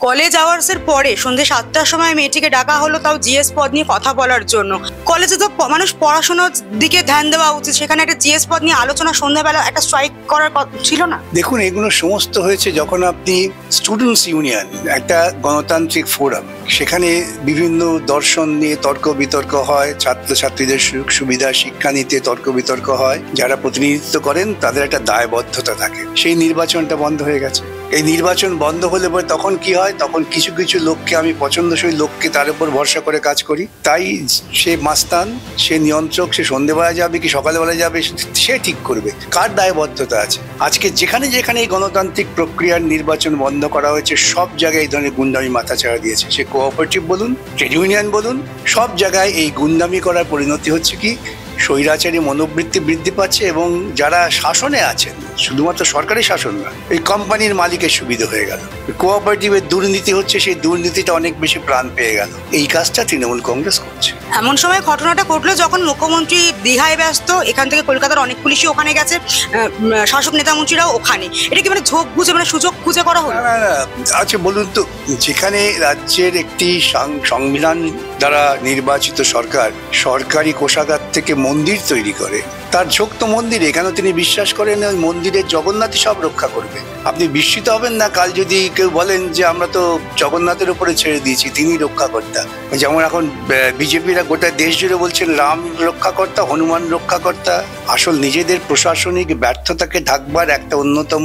College আওয়ার্সের পরে সন্ধ্যে 7টার সময় মেয়েটিকে ডাকা হলো, তাও জিএস পদ নিয়ে কথা বলার জন্য। কলেজে তো মানুষ পড়াশোনার দিকে ধ্যান দেওয়া উচিত, সেখানে একটা জিএস পদ নিয়ে আলোচনা সন্ধ্যাবেলা একটা স্ট্রাইক করার কথা ছিল না? দেখুন, এগুলো সমস্ত হয়েছে যখন আপনি স্টুডেন্টস ইউনিয়ন, একটা গণতান্ত্রিক ফোরাম, সেখানে বিভিন্ন দর্শন নিয়ে তর্ক বিতর্ক হয়, ছাত্রছাত্রীদের সুযোগ সুবিধা শিক্ষা নিতে তর্ক বিতর্ক হয়, যারা প্রতিনিধিত্ব করেন তাদের একটা দায়বদ্ধতা থাকে। সেই নির্বাচনটা বন্ধ হয়ে গেছে। এই নির্বাচন বন্ধ হলে পরে তখন কি হয়, তখন কিছু কিছু লোককে, আমি পছন্দসই লোককে তার উপর ভরসা করে কাজ করি, তাই সে মাস্তান, সে নিয়ন্ত্রক, সে সন্ধ্যেবেলা যাবে কি সকালবেলা যাবে সে ঠিক করবে। কার দায়বদ্ধতা আছে? আজকে যেখানে যেখানে এই গণতান্ত্রিক প্রক্রিয়ার নির্বাচন বন্ধ করা হয়েছে সব জায়গায় এই ধরনের গুন্ডামি মাথা ছাড়া দিয়েছে। সে কোঅপারেটিভ বলুন, ট্রেড ইউনিয়ন বলুন, সব জায়গায় এই গুন্ডামি করার পরিণতি হচ্ছে কি স্বৈরাচারী মনোবৃত্তি বৃদ্ধি পাচ্ছে, এবং যারা শাসনে আছেন, শুধুমাত্র সরকারি শাসন না, এই কোম্পানির মালিকের সুবিধা হয়ে গেল, কোঅপারেটিভের দুর্নীতি হচ্ছে, সেই দুর্নীতিটা অনেক বেশি প্রাণ পেয়ে গেল। এই কাজটা তৃণমূল কংগ্রেস করছে। এমন সময় ঘটনাটা ঘটলো যখন মুখ্যমন্ত্রী দীঘায় ব্যস্ত, এখান থেকে কলকাতার অনেক পুলিশই ওখানে গেছে, শাসক নেতা মন্ত্রীরাও ওখানে। এটা কি মানে ঝোঁক বুঝে, মানে সুযোগ খুঁজে করা হলো? আচ্ছা বলুন তো, যেখানে রাজ্যের একটি সংবিধান দ্বারা নির্বাচিত সরকার সরকারি কোষাগার থেকে মন্দির তৈরি করে, তার ঝোঁক তো মন্দিরে, কেন তিনি বিশ্বাস করেন ওই মন্দিরের জগন্নাথই সব রক্ষা করবে। আপনি বিস্মিত হবেন না কাল যদি কেউ বলেন যে আমরা তো জগন্নাথের উপরে ছেড়ে দিয়েছি, তিনি রক্ষাকর্তা। যেমন এখন বিজেপিরা গোটা দেশ জুড়ে বলছেন রাম রক্ষাকর্তা, হনুমান রক্ষাকর্তা। আসল নিজেদের প্রশাসনিক ব্যর্থতাকে ঢাকবার একটা অন্যতম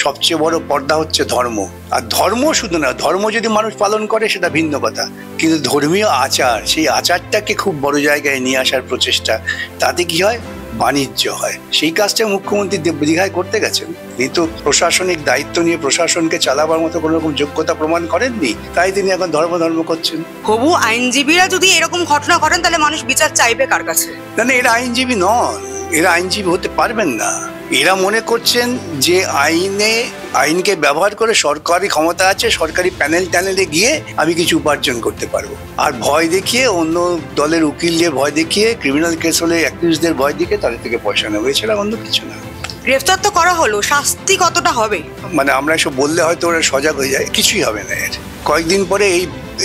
সবচেয়ে বড় পর্দা হচ্ছে ধর্ম। আর ধর্ম শুধু না, ধর্ম যদি মানুষ পালন করে সেটা ভিন্ন কথা, কিন্তু ধর্মীয় আচার, সেই আচারটাকে খুব বড় জায়গায় নিয়ে আসার প্রচেষ্টা, তাতে কি হয়, বাণিজ্য হয়। সেই কাজটা মুখ্যমন্ত্রী দীঘায় করতে গেছেন। তিনি তো প্রশাসনিক দায়িত্ব নিয়ে প্রশাসনকে চালাবার মতো কোনো রকম যোগ্যতা প্রমাণ করেননি, তাই তিনি এখন ধর্ম করছেন। হবু আইনজীবীরা যদি এরকম ঘটনা ঘটেন তাহলে মানুষ বিচার চাইবে কার কাছে? না, এরা আইনজীবী নন, এরা আইনজীবী হতে পারবেন না। এরা মনে করছেন যে আইনকে ব্যবহার করে সরকারি ক্ষমতা আছে, সরকারি প্যানেলে গিয়ে আমি কিছু উপার্জন করতে পারবো, আর ভয় দেখিয়ে, অন্য দলের উকিল দিয়ে ভয় দেখিয়ে, ক্রিমিনাল কেস হলে অ্যাকিউজদের ভয় দেখিয়ে তাদের থেকে পয়সা নেবে, এছাড়া অন্য কিছু না। গ্রেফতার তো করা হলো, শাস্তি কতটা হবে? মানে আমরা এসব বললে হয়তো ওরা সজাগ হয়ে যায়, কিছুই হবে না। এর কয়েকদিন পরে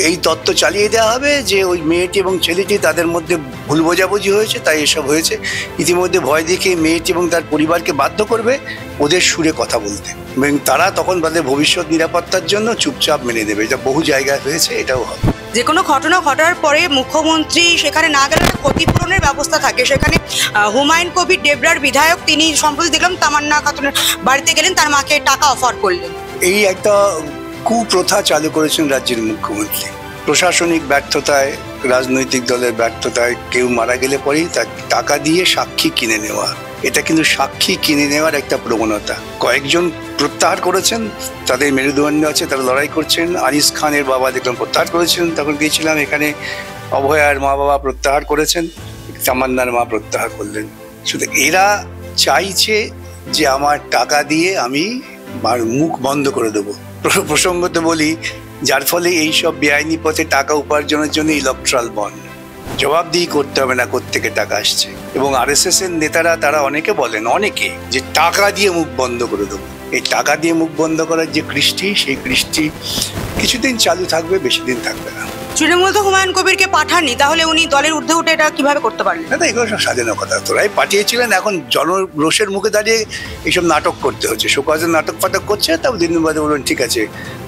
এই তত্ত্ব চালিয়ে দেওয়া হবে যে ওই মেয়েটি এবং ছেলেটি, তাদের মধ্যে ভুল বোঝাবুঝি হয়েছে, তাই এসব হয়েছে। ইতিমধ্যে ভয় দেখিয়ে মেয়েটি এবং তার পরিবারকে বাধ্য করবে ওদের সুরে কথা বলতে, এবং তারা তখন তাদের ভবিষ্যৎ নিরাপত্তার জন্য চুপচাপ মেনে দেবে। এটা বহু জায়গায় হয়েছে, এটাও হবে। যে কোনো ঘটনা ঘটার পরে মুখ্যমন্ত্রী সেখানে না গেলে ক্ষতিপূরণের ব্যবস্থা থাকে। সেখানে হুমায়ুন কবির ডেবরার বিধায়ক, তিনি সম্প্রতি দেখলাম তামান্না খাতুনের বাড়িতে গেলেন, তার মাকে টাকা অফার করলেন। এই একটা কুপ্রথা চালু করেছেন রাজ্যের মুখ্যমন্ত্রী। প্রশাসনিক ব্যর্থতায়, রাজনৈতিক দলের ব্যর্থতায় কেউ মারা গেলে পরেই তার টাকা দিয়ে সাক্ষী কিনে নেওয়া, এটা কিন্তু সাক্ষী কিনে নেওয়ার একটা প্রবণতা। কয়েকজন প্রত্যাহার করেছেন, তাদের মেরুদণ্ড আছে, তারা লড়াই করছেন। আনিস খানের বাবা দেখলাম প্রত্যাহার করেছেন, তখন গিয়েছিলাম এখানে। অভয়ার মা বাবা প্রত্যাহার করেছেন, তামান্নার মা প্রত্যাহার করলেন। শুধু এরা চাইছে যে আমার টাকা দিয়ে আমি মুখ বন্ধ করে দেবো। প্রসঙ্গত বলি, যার ফলে এইসব বেআইনি পথে টাকা উপার্জনের জন্য ইলেকট্রাল বন্ড জবাবদিহি করতে হবে না কোত্থেকে টাকা আসছে। এবং আরএসএস এর নেতারা, তারা অনেকে বলেন, অনেকে, যে টাকা দিয়ে মুখ বন্ধ করে দেবো। এই টাকা দিয়ে মুখ বন্ধ করার যে কৃষ্টি, সেই কৃষ্টি কিছুদিন চালু থাকবে, বেশি দিন থাকবে না। তৃণমূল তো হুমায়ুন কবিরকে পাঠাননি, তাহলে উনি দলের ঊর্ধ্বে উঠে এটা কিভাবে করতে পারলেন? না, এগুলো সব সাজানো কথা। তোরাই পাঠিয়েছিলেন, এখন জনরোষের মুখে দাঁড়িয়ে এইসব নাটক করতে হচ্ছে। শোকজের নাটক ফাটক করছে, তাও দিন বাদে বলুন ঠিক আছে,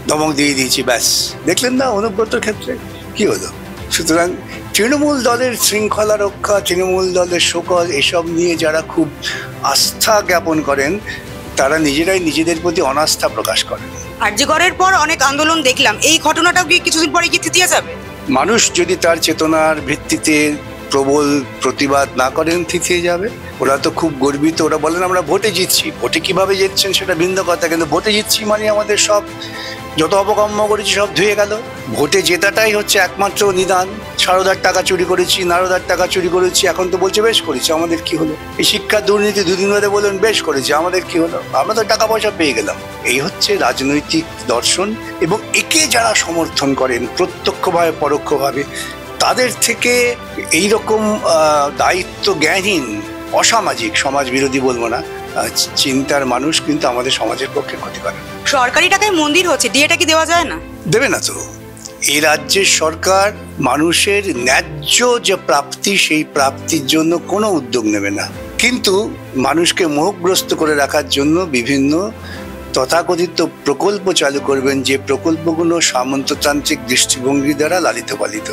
ধমক দিয়ে দিয়েছি, ব্যাস। দেখলেন না অনুব্রতর ক্ষেত্রে কি হলো? সুতরাং তৃণমূল দলের শৃঙ্খলা রক্ষা, তৃণমূল দলের শোকজ, এসব নিয়ে যারা খুব আস্থা জ্ঞাপন করেন, তারা নিজেরাই নিজেদের প্রতি অনাস্থা প্রকাশ করেন। আরজিকরের পর অনেক আন্দোলন দেখলাম, এই ঘটনাটা কিছুদিন পরে কি থিতিয়ে যাবে? মানুষ যদি তার চেতনার ভিত্তিতে প্রবল প্রতিবাদ না করেন, থিতিয়ে যাবে। ওরা তো খুব গর্বিত, ওরা বলেন আমরা ভোটে জিতছি। ভোটে কিভাবে জিতছেন সেটা ভিন্ন কথা, কিন্তু ভোটে জিতছি মানে আমাদের সব যত অপকর্ম করেছি সব ধুয়ে গেল। ভোটে জেতাটাই হচ্ছে একমাত্র নিদান। সারদার টাকা চুরি করেছি, নারদার টাকা চুরি করেছি, এখন তো বলছে বেশ করেছি, আমাদের কি হলো? এই শিক্ষার দুর্নীতি দুদিন ধরে বলুন বেশ করেছি, আমাদের কি হলো? আমরা তো টাকা পয়সা পেয়ে গেলাম। এই হচ্ছে রাজনৈতিক দর্শন, এবং একে যারা সমর্থন করেন প্রত্যক্ষভাবে পরোক্ষভাবে, তাদের থেকে এইরকম দায়িত্ব জ্ঞানহীন, অসামাজিক, সমাজ বিরোধী বলবো না, চিন্তার মানুষ কিন্তু আমাদের সমাজের পক্ষে ক্ষতিকর। সরকারি টাকায় মন্দির হচ্ছে, ডিএটা কি দেওয়া যায় না? দেবে না তো। এই রাজ্যের সরকার মানুষের ন্যায্য যে প্রাপ্তি, সেই প্রাপ্তির জন্য কোনো উদ্যোগ নেবে না, কিন্তু মানুষকে মোহগ্রস্ত করে রাখার জন্য বিভিন্ন তথাকথিত প্রকল্প চালু করবেন, যে প্রকল্পগুলো সামন্ততান্ত্রিক দৃষ্টিভঙ্গি দ্বারা লালিত পালিত।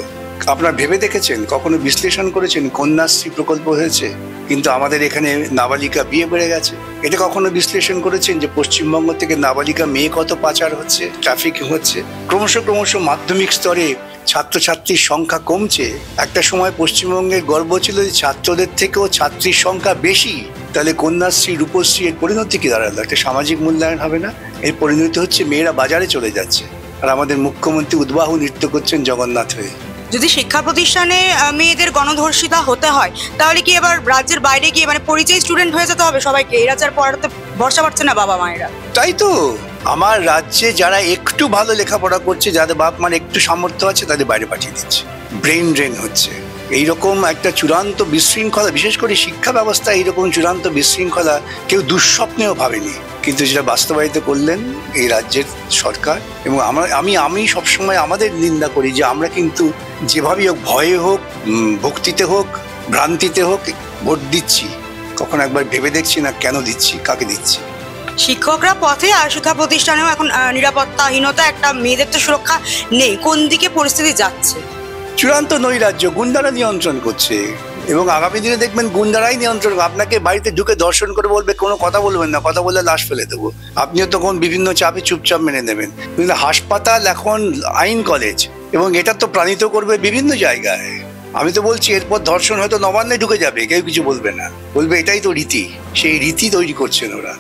আপনারা ভেবে দেখেছেন, কখনো বিশ্লেষণ করেছেন কন্যাশ্রী প্রকল্প হয়েছে কিন্তু আমাদের এখানে নাবালিকা বিয়ে বেড়ে গেছে? এটা কখনো বিশ্লেষণ করেছেন যে পশ্চিমবঙ্গ থেকে নাবালিকা মেয়ে কত পাচার হচ্ছে, ট্রাফিকিং হচ্ছে? ক্রমশ মাধ্যমিক স্তরে ছাত্রছাত্রীর সংখ্যা কমছে। একটা সময় পশ্চিমবঙ্গের গর্ব ছিল যে ছাত্রদের থেকেও ছাত্রীর সংখ্যা বেশি। তাহলে কন্যাশ্রী, রূপশ্রী এর পরিণতি কি দাঁড়ালো? একটা সামাজিক মূল্যায়ন হবে না? এর পরিণতি হচ্ছে মেয়েরা বাজারে চলে যাচ্ছে, আর আমাদের মুখ্যমন্ত্রী উদ্বাহু নৃত্য করছেন জগন্নাথ হয়ে। যদি শিক্ষা প্রতিষ্ঠানে মেয়েদের গণধর্ষিতা হতে হয়, তাহলে কি এবার রাজ্যের বাইরে গিয়ে মানে পরিচয় স্টুডেন্ট হয়ে যেতে হবে সবাইকে? এই রাজ্যের পড়াতে ভরসা পাচ্ছে না বাবা মায়েরা। তাই তো আমার রাজ্যে যারা একটু ভালো লেখাপড়া করছে, যাদের বাপ মার একটু সামর্থ্য আছে, তাদের বাইরে পাঠিয়ে দিচ্ছে। ব্রেন ড্রেন হচ্ছে। এইরকম একটা চূড়ান্ত বিশৃঙ্খলা, বিশেষ করে শিক্ষা ব্যবস্থা, এইরকম চূড়ান্ত বিশৃঙ্খলা কেউ দুঃস্বপ্নেও ভাবেনি, কিন্তু যেটা বাস্তবায়িত করলেন এই রাজ্যের সরকার। এবং আমি সবসময় আমাদের নিন্দা করি যে আমরা কিন্তু যেভাবেই হোক, ভয়ে হোক, ভক্তিতে হোক, ভ্রান্তিতে হোক ভোট দিচ্ছি, কখন একবার ভেবে দেখছি না কেন দিচ্ছি, কাকে দিচ্ছি। শিক্ষকরা পথে, আর শিক্ষা প্রতিষ্ঠানেও এখন নিরাপত্তাহীনতা, একটা মেয়েদের তো সুরক্ষা নেই। কোন দিকে পরিস্থিতি যাচ্ছে? চূড়ান্ত নৈরাজ্য, গুন্ডারা নিয়ন্ত্রণ করছে, এবং আগামী দিনে দেখবেন গুন্ডারাই নিয়ন্ত্রণ। আপনাকে বাড়িতে ঢুকে দর্শন করে বলবে কোনো কথা বলবেন না, কথা বললে লাশ ফেলে দেবো। আপনিও তখন বিভিন্ন চাপে চুপচাপ মেনে নেবেন। কিন্তু হাসপাতাল এখন আইন কলেজ, এবং এটা তো প্রাণিত করবে বিভিন্ন জায়গায়। আমি তো বলছি এরপর ধর্ষণ হয়তো নবান্নে ঢুকে যাবে, কেউ কিছু বলবে না, বলবে এটাই তো রীতি। সেই রীতি তৈরি করছেন ওরা।